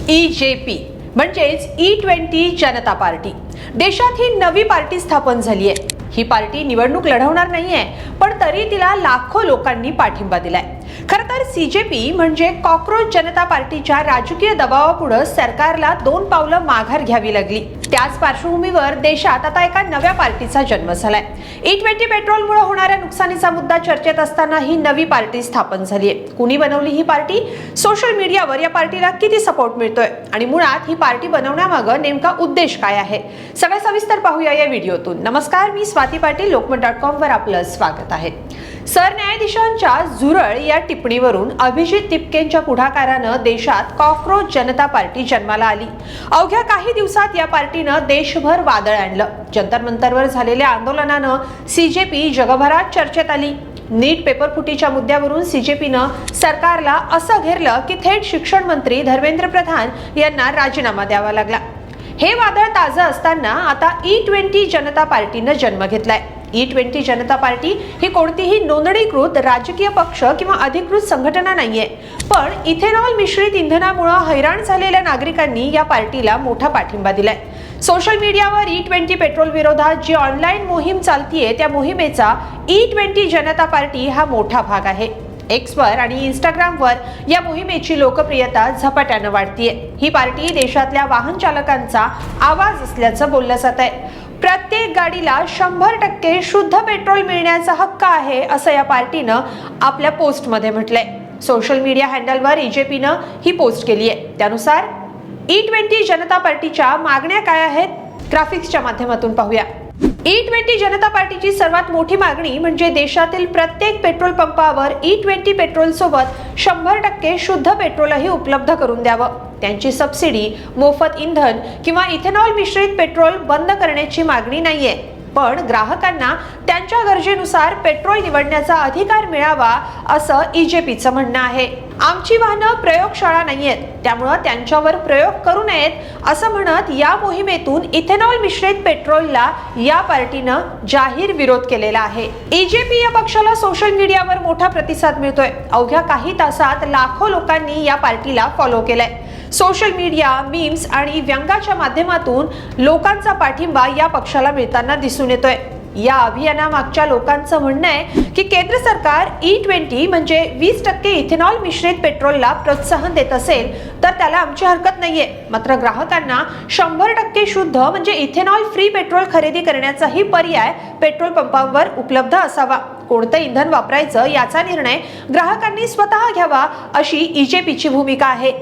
EJP म्हणजेच E20 जनता party. देशात ही नवी पार्टी स्थापन झाली आहे। ही पार्टी निवडणूक लढवणार नाहीये, पण तरी तिला लाखो लोकांनी पाठिंबा दिलाय। खरं तर CJP म्हणजे कॉकरोच जनता पार्टीच्या राजकीय दबावापुढे सरकारला 2 पावलं माघार घ्यावी लागली। त्याच पार्श्वभूमीवर देशात आता एका नव्या पार्टीचा जन्म झालाय। E20 पेट्रोलमुळे होणाऱ्या नुकसानीचा मुद्दा चर्चेत असताना ही नवी पार्टी स्थापन झाली आहे। कुणी बनवली ही पार्टी? सोशल मीडियावर या पार्टीला किती सपोर्ट मिळतोय आणि मुळात ही पार्टी बनवण्यामागे नेमका उद्देश काय आहे? सगळं सविस्तर पाहूया या व्हिडिओतून। नमस्कार, मी स्वाती पाटील, लोकमत.com वर आपलं स्वागत आहे। सरन्यायाधीशांच्या झुरळ या टिप्पणीवरून अभिजित तिपकेंच्या पुढाकारानं देशात कॉकरोच जनता पार्टी जन्माला आली। अवघ्या काही दिवसात या पार्टीनं देशभर वादळ आणलं। जंतर मंतरवर झालेल्या आंदोलनानं CJP जगभरात चर्चेत आली। नीट पेपर फुटीच्या मुद्द्यावरून CJPनं सरकारला असं घेरलं की थेट शिक्षण मंत्री धर्मेंद्र प्रधान यांना राजीनामा द्यावा लागला। हे वादळ ताजं असताना आता E20 जनता पार्टीनं जन्म घेतलाय। E20 जनता पार्टी ही कोणतीही नोंदणीकृत राजकीय पक्ष किंवा अधिकृत संघटना नाहीये, पण इथेनॉल मिश्रित इंधनामुळे हैराण झालेल्या नागरिकांनी या पार्टीला मोठा पाठिंबा दिलाय। सोशल मीडियावर E20 पेट्रोल विरोधात जी ऑनलाईन मोहीम चालतीये, त्या मोहिमेचा E20 जनता पार्टी हा मोठा भाग आहे। एक्सवर आणि इंस्टाग्रामवर या मोहिमेची लोकप्रियता झपाट्यानं वाढतीये। ही पार्टी देशातल्या वाहन चालकांचा आवाज असल्याचं बोललं जात आहे। प्रत्येक गाडीला 100% शुद्ध पेट्रोल मिळण्याचा हक्क आहे, असं या पार्टीनं आपल्या पोस्टमध्ये म्हटलंय। सोशल मीडिया हँडलवर EJPनं ही पोस्ट केली आहे। त्यानुसार E20 जनता पार्टीच्या मागण्या काय आहेत? ग्राफिक्सच्या माध्यमातून पाहूया। E20 जनता पार्टीची सर्वात मोठी मागणी म्हणजे देशातील प्रत्येक पेट्रोल पंपावर E20 पेट्रोल सोबत 100% शुद्ध पेट्रोलही उपलब्ध करून द्यावं। त्यांची सबसिडी, मोफत इंधन किंवा इथेनॉल मिश्रित पेट्रोल बंद करण्याची मागणी नाहीये, पण ग्राहकांना त्यांच्या गरजेनुसार पेट्रोल निवडण्याचा अधिकार मिळावा, असं EJPचं म्हणणं आहे। आमची वाहनं प्रयोगशाळा नाहीयेत, त्यामुळे त्यांच्यावर प्रयोग करू नयेत, असं म्हणत या मोहिमेतून इथेनॉल मिश्रित पेट्रोलला या पार्टीनं जाहीर विरोध केलेला आहे। EJP या पक्षाला सोशल मीडियावर मोठा प्रतिसाद मिळतोय। अवघ्या काही तासात लाखो लोकांनी या पार्टीला फॉलो केलंय। सोशल मीडिया, मीम्स आणि व्यंगाच्या माध्यमातून लोकांचा पाठिंबा या पक्षाला मिळताना दिसून येतोय। या अभियानामागच्या लोकांचं म्हणणं आहे की केंद्र सरकार E20 म्हणजे 20% इथेनॉल मिश्रित पेट्रोलला प्रोत्साहन देत असेल तर त्याला आमची हरकत नाहीये, मात्र ग्राहकांना 100% शुद्ध म्हणजे इथेनॉल फ्री पेट्रोल खरेदी करण्याचाही पर्याय पेट्रोल पंपांवर उपलब्ध असावा। कोणतं इंधन वापरायचं याचा निर्णय ग्राहकांनी स्वतः घ्यावा, अशी EJPची भूमिका आहे।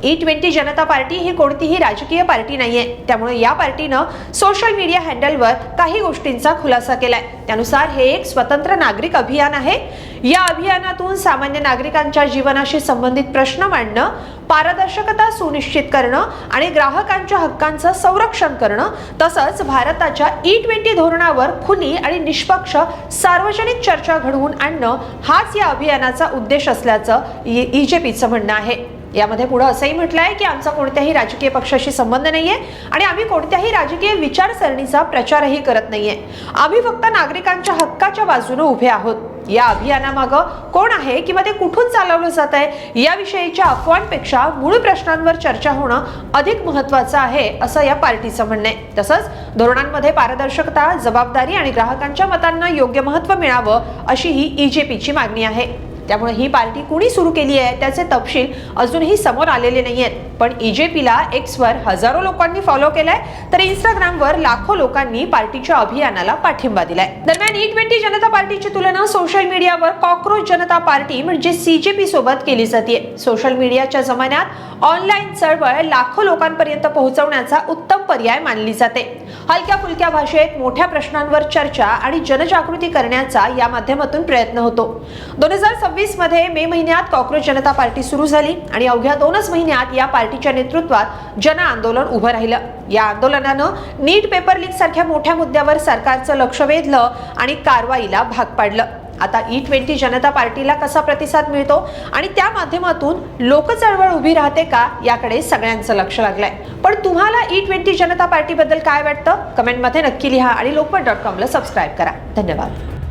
E20 जनता पार्टी ही कोणतीही राजकीय पार्टी नाहीये, त्यामुळे या पार्टीनं सोशल मीडिया हँडलवर काही गोष्टींचा खुलासा केलाय। त्यानुसार हे एक स्वतंत्र नागरिक अभियान आहे। या अभियानातून सामान्य नागरिकांच्या जीवनाशी संबंधित प्रश्न मांडणं, पारदर्शकता सुनिश्चित करणं आणि ग्राहकांच्या हक्कांचं संरक्षण करणं, तसंच भारताच्या E20 धोरणावर खुली आणि निष्पक्ष सार्वजनिक चर्चा घडवून आणणं हाच या अभियानाचा उद्देश असल्याचं EJPचं म्हणणं आहे। यामध्ये पुढे असंही म्हटलंय की आमचा कोणत्याही राजकीय पक्षाशी संबंध नाहीये आणि आम्ही कोणत्याही राजकीय विचारसरणीचा प्रचारही करत नाहीये। आम्ही फक्त नागरिकांच्या हक्काच्या बाजूने उभे आहोत। या अभियानामागं कोण आहे किंवा ते कुठून चालवलं जात आहे याविषयीच्या अफवांपेक्षा मूळ प्रश्नांवर चर्चा होणं अधिक महत्त्वाचं आहे, असं या पार्टीचं म्हणणं आहे। तसंच धोरणांमध्ये पारदर्शकता, जबाबदारी आणि ग्राहकांच्या मतांना योग्य महत्त्व मिळावं, अशी ही EJPची मागणी आहे। त्यामुळे ही पार्टी कुणी सुरू केली आहे त्याचे तपशील अजूनही समोर आलेले नाहीयेत, पण EJPला एक्सवर हजारो लोकांनी फॉलो केलाय, तर इंस्टाग्रामवर लाखो लोकांनी पार्टीच्या अभियानाला पाठिंबा दिलाय। दरम्यान E20 जनता पार्टीची तुलना सोशल मीडियावर कॉकरोच जनता पार्टी म्हणजे CJP सोबत केली जाते। सोशल मीडियाच्या जमान्यात ऑनलाईन चळवळ लाखो लोकांपर्यंत पोहोचवण्याचा उत्तम पर्याय मानली जाते। हलक्या फुलक्या भाषेत मोठ्या प्रश्नांवर चर्चा आणि जनजागृती करण्याचा या माध्यमातून प्रयत्न होतो। 2026 मध्ये मे महिन्यात कॉकरोच जनता पार्टी सुरू झाली आणि अवघ्या 2च महिन्यात या पार्टीच्या नेतृत्वात जन आंदोलन उभं राहिलं। या आंदोलनानं नीट पेपर लीक सारख्या मोठ्या मुद्द्यावर सरकारचं लक्ष वेधलं आणि कारवाईला भाग पाडलं। आता E20 जनता पार्टीला कसा प्रतिसाद मिळतो आणि त्या माध्यमातून लोक चळवळ उभी राहते का, याकडे सगळ्यांचं लक्ष लागलंय। पण तुम्हाला E20 जनता पार्टी बद्दल काय वाटतं? कमेंटमध्ये नक्की लिहा आणि लोकमत.com ला सबस्क्राइब करा। धन्यवाद।